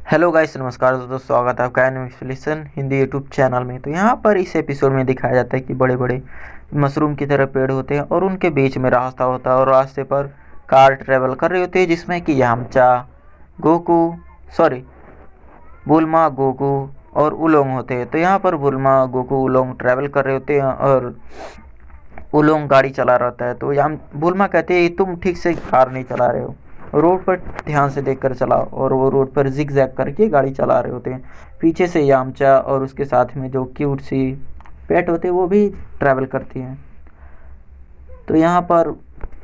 Hello guys, नमस्कार दोस्तों। स्वागत है आपका एनिमेशन हिंदी यूट्यूब चैनल में। तो यहाँ पर इस एपिसोड में दिखाया जाता है कि बड़े बड़े मशरूम की तरह पेड़ होते हैं और उनके बीच में रास्ता होता है और रास्ते पर कार ट्रेवल कर रही होती है, जिसमें कि यामचा, गोकू, सॉरी, बुल्मा, गोकू और उलोंग होते हैं। तो यहाँ पर बुल्मा, गोकू, उलोंग ट्रैवल कर रहे होते हैं और उलोंग गाड़ी चला रहता है। तो याम बुल्मा कहते हैं, तुम ठीक से कार नहीं चला रहे हो, रोड पर ध्यान से देखकर चलाओ। और वो रोड पर जिग जैग करके गाड़ी चला रहे होते हैं। पीछे से यामचा और उसके साथ में जो क्यूट सी पेट होते हैं वो भी ट्रैवल करती हैं। तो यहाँ पर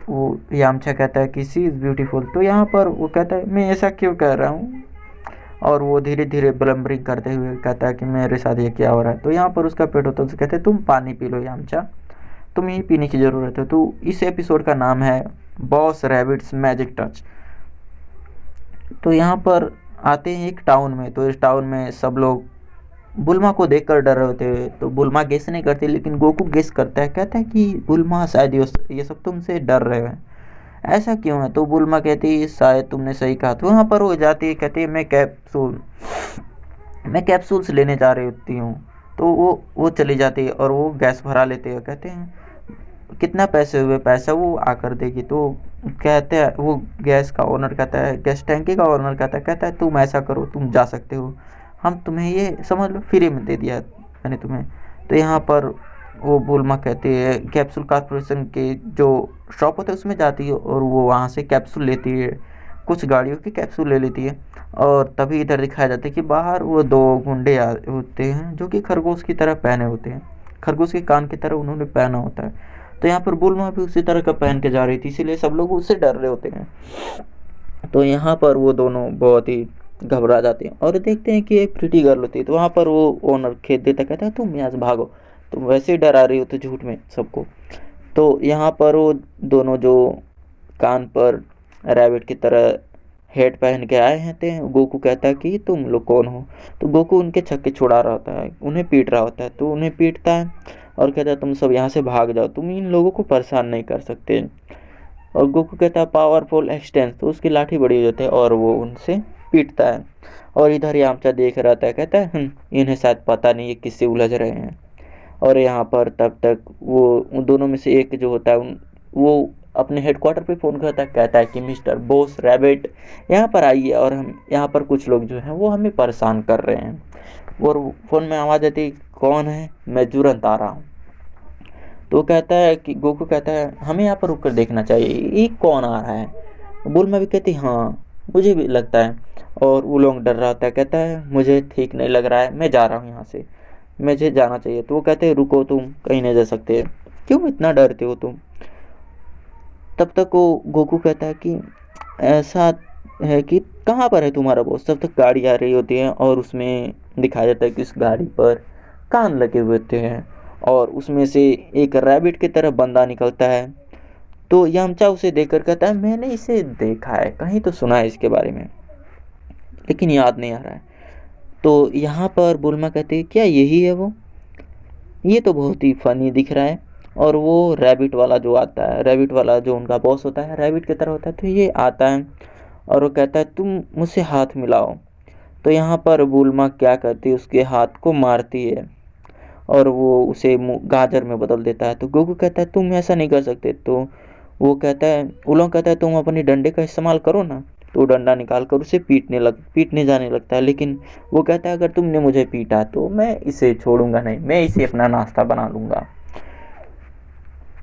वो यामचा कहता है कि सी इज़ ब्यूटीफुल। तो यहाँ पर वो कहता है, मैं ऐसा क्यों कह रहा हूँ। और वो धीरे धीरे ब्लम्बरिंग करते हुए कहता है कि मेरे साथ ये क्या हो रहा है। तो यहाँ पर उसका पेट होता है, उसे कहते हैं तुम पानी पी लो यामचा, तुम्हें ही पीने की ज़रूरत है। तो इस एपिसोड का नाम है बॉस रैबिट्स मैजिक टच। तो यहाँ पर आते हैं एक टाउन में। तो इस टाउन में सब लोग बुल्मा को देखकर डर रहे होते हैं। तो बुल्मा गेस नहीं करती, लेकिन गोकू गेस करता है, कहता है कि बुल्मा शायद ये सब तुमसे डर रहे हैं, ऐसा क्यों है। तो बुल्मा कहती है शायद तुमने सही कहा। तो वहाँ पर वो जाती है, कहती है मैं कैप्सूल्स लेने जा रही होती हूँ। तो वो चली जाती है और वो गैस भरा लेते हैं। कहते हैं कितना पैसे हुए, पैसा वो आकर देगी। तो कहते हैं, वो गैस का ओनर कहता है, गैस टैंकी का ओनर कहता है तुम ऐसा करो, तुम जा सकते हो, हम तुम्हें ये समझ लो फ्री में दे दिया मैंने तुम्हें। तो यहाँ पर वो बुल्मा कहती है कैप्सूल कॉर्पोरेशन के जो शॉप होता है उसमें जाती है और वो वहाँ से कैप्सूल लेती है, कुछ गाड़ियों की कैप्सूल ले लेती है। और तभी इधर दिखाया जाता है कि बाहर वो दो गुंडे होते हैं जो कि खरगोश की तरह पहने होते हैं, खरगोश के कान की तरह उन्होंने पहना होता है। तो यहाँ पर बुल्मा भी उसी तरह का पहन के जा रही थी, इसीलिए सब लोग उससे डर रहे होते हैं। तो यहाँ पर वो दोनों बहुत ही घबरा जाते हैं और देखते हैं कि एक प्रिटी गर्ल होती है। तो वहाँ पर वो ओनर खेद देता, कहता है तुम यहाँ से भागो, तुम वैसे ही डरा रही हो तो झूठ में सबको। तो यहाँ पर वो दोनों जो कान पर रैबिट की तरह हेड पहन के आए हैं थे, गोकू कहता है कि तुम लोग कौन हो। तो गोकू उनके छक्के छुड़ा रहा होता है, उन्हें पीट रहा होता है। तो उन्हें पीटता है और कहता है तुम सब यहाँ से भाग जाओ, तुम इन लोगों को परेशान नहीं कर सकते। और गोकू कहता है पावरफुल एक्सटेंस। तो उसकी लाठी बड़ी हो जाती है और वो उनसे पीटता है। और इधर यामचा देख रहा था, कहता है इन्हें शायद पता नहीं है किससे उलझ रहे हैं। और यहाँ पर तब तक वो उन दोनों में से एक जो होता है वो अपने हेडक्वार्टर पे फ़ोन करता है, कहता है कि मिस्टर बॉस रैबिट यहाँ पर आइए, और हम यहाँ पर कुछ लोग जो हैं वो हमें परेशान कर रहे हैं। और फ़ोन में आवाज़ आती है, कौन है, मैं तुरंत आ रहा हूँ। तो कहता है कि गोकू कहता है हमें यहाँ पर रुक कर देखना चाहिए, ये कौन आ रहा है। बुल्मा भी कहती हाँ मुझे भी लगता है। और वो लोग डर रहा था, कहता है मुझे ठीक नहीं लग रहा है, मैं जा रहा हूँ यहाँ से, मुझे जाना चाहिए। तो वो कहते हैं रुको, तुम कहीं नहीं जा सकते, क्यों इतना डरते हो तुम। तब तक वो गोकू कहता है कि ऐसा है कि कहाँ पर है तुम्हारा बॉस। तब तक गाड़ी आ रही होती है और उसमें दिखाया जाता है कि उस गाड़ी पर कान लगे हुए होते हैं और उसमें से एक रैबिट की तरह बंदा निकलता है। तो यामचा उसे देखकर कहता है मैंने इसे देखा है, कहीं तो सुना है इसके बारे में, लेकिन याद नहीं आ रहा है। तो यहाँ पर बुल्मा कहती है क्या यही है वो, ये तो बहुत ही फनी दिख रहा है। और वो रैबिट वाला जो आता है, रैबिट वाला जो उनका बॉस होता है रैबिट की तरह होता है। तो ये आता है और वो कहता है तुम मुझसे हाथ मिलाओ। तो यहाँ पर बुल्मा क्या करती है, उसके हाथ को मारती है और वो उसे गाजर में बदल देता है। तो गोकू कहता है तुम ऐसा नहीं कर सकते। तो वो कहता है, उलोंग कहता है तुम अपनी डंडे का इस्तेमाल करो ना। तो वो डंडा निकाल कर उसे पीटने जाने लगता है, लेकिन वो कहता है अगर तुमने मुझे पीटा तो मैं इसे छोड़ूंगा नहीं, मैं इसे अपना नाश्ता बना लूँगा।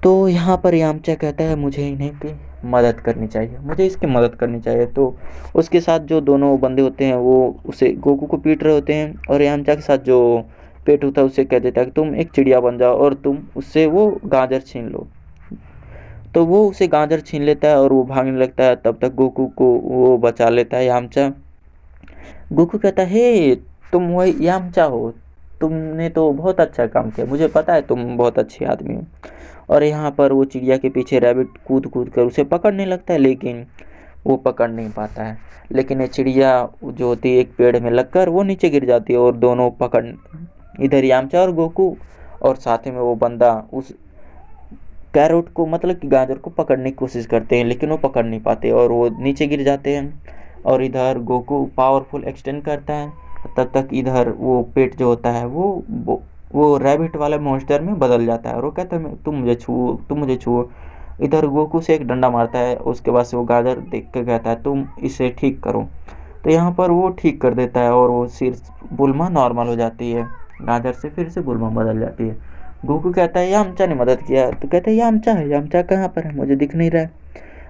तो यहाँ पर यामचा कहता है मुझे इन्हें की मदद करनी चाहिए, मुझे इसकी मदद करनी चाहिए। तो उसके साथ जो दोनों बंदे होते हैं वो उसे गोकू को पीट रहे होते हैं और यामचा के साथ जो पेट होता है उसे कह देता है कि तुम एक चिड़िया बन जाओ और तुम उससे वो गाजर छीन लो। तो वो उसे गाजर छीन लेता है और वो भागने लगता है। तब तक गोकू को वो बचा लेता है यामचा। गोकू कहता है हे तुम वही यामचा हो, तुमने तो बहुत अच्छा काम किया, मुझे पता है तुम बहुत अच्छे आदमी हो। और यहाँ पर वो चिड़िया के पीछे रैबिट कूद कूद कर उसे पकड़ने लगता है, लेकिन वो पकड़ नहीं पाता है। लेकिन ये चिड़िया जो होती है एक पेड़ में लगकर वो नीचे गिर जाती है और दोनों पकड़, इधर यामचा और गोकू और साथ में वो बंदा उस कैरोट को मतलब कि गाजर को पकड़ने की कोशिश करते हैं, लेकिन वो पकड़ नहीं पाते और वो नीचे गिर जाते हैं। और इधर गोकू पावरफुल एक्सटेंड करता है। तब तक इधर वो पेट जो होता है वो रैबिट वाले मॉन्स्टर में बदल जाता है और वो कहता है तुम मुझे छुओ, तुम मुझे छुओ। इधर गोकू से एक डंडा मारता है, उसके बाद से वो गाजर देख के कहता है तुम इसे ठीक करो। तो यहाँ पर वो ठीक कर देता है और वो सिर बुल्मा नॉर्मल हो जाती है, गाजर से फिर से बुल्मा बदल जाती है। गोकू कहता है यामचा ने मदद किया, तो कहते हैं यामचा है, यामचा कहाँ पर है, मुझे दिख नहीं रहा है।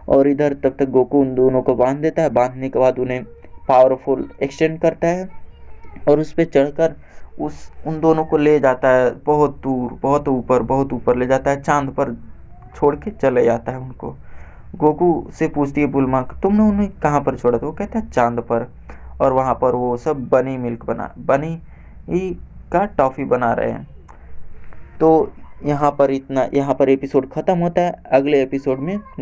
और इधर तब तक गोकू उन दोनों को बांध देता है, बांधने के बाद उन्हें पावरफुल एक्सटेंड करता है और उस पर चढ़कर उन दोनों को ले जाता है बहुत दूर, बहुत ऊपर ले जाता है, चांद पर छोड़ के चले जाता है उनको। गोकू से पूछती है बुल्मा तुमने उन्हें कहाँ पर छोड़ा था, वो कहता है चांद पर। और वहाँ पर वो सब बनी ही का टॉफ़ी बना रहे हैं। तो यहाँ पर एपिसोड ख़त्म होता है। अगले एपिसोड में